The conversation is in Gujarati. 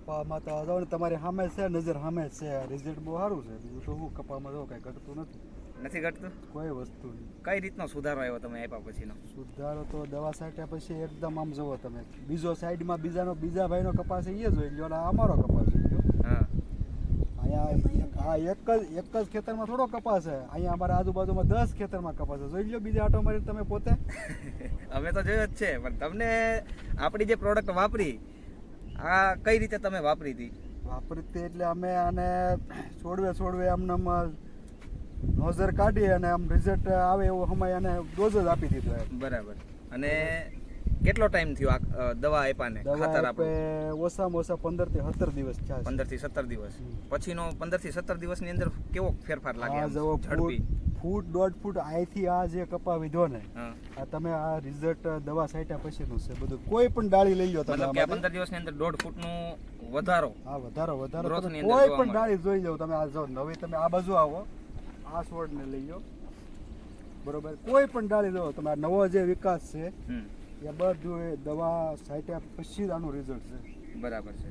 કપામાં તો જો ને તમારી સામે છે, નજર સામે છે, રિઝલ્ટ બહુ સારું છે. બીજું તો શું, કપામાં જો કાંઈ ઘટતું નથી ઘટતું? કોઈ વસ્તુ નહીં. કઈ રીતનો સુધારો આવ્યો તમે આપ્યા પછીનો? સુધારો તો દવા છાંટ્યા પછી એકદમ આમ જુઓ તમે, બીજો સાઈડમાં બીજા ભાઈનો કપાસ એ જોઈ લો, અને અમારો કપાસ જોઈ લો. હા, અહીંયા એક જ ખેતરમાં થોડો કપાસ છે, અહીંયા અમારા આજુબાજુમાં 10 ખેતરમાં કપાસ છે. જોઈ લો બીજા આટો મારી તમે પોતે. અમે તો જોયો જ છે, પણ તમને આપણી જે પ્રોડક્ટ વાપરી, આ કઈ રીતે તમે વાપરી હતી? વાપરતી એટલે અમે આને છોડવે આમને નોઝર કાઢી અને આમ રિઝલ્ટ આવે એવું સમય અને ડોઝ જ આપી દીધો એમ. બરાબર. અને કેટલો ટાઈમ થયો આ દવા આપ્યાને, ખાતર દવા આપ્યું? ઓછામાં ઓછા 15 થી 17 દિવસ થયા છે. 15 થી 17 દિવસ. પછીનો 15 થી 17 દિવસની અંદર કેવો ફેરફાર લાગે? આમ ઝડપી ફૂટ 1.5 ફૂટ અહીંથી આ જે કપા વિધો ને, હા, આ તમે આ રિઝલ્ટ દવા છાંટ્યા પછીનું છે બધું. કોઈ પણ ડાળી લઈ લો તમે, મતલબ કે આ 15 દિવસની અંદર 1.5 ફૂટનું વધારો. હા, વધારો growth તમે ની અંદર કોઈ જોવા પણ મળે. ડાળી જોઈ જાવ તમે. આ જો નવી તમે આ બાજુ આવો, આ છોડને લઈ લો, બરોબર, કોઈ પણ ડાળી લો તમે, આ નવો જે વિકાસ છે હમ, એ બધું એ દવા છાંટ્યા પછી જ આનું રિઝલ્ટ છે. બરાબર છે.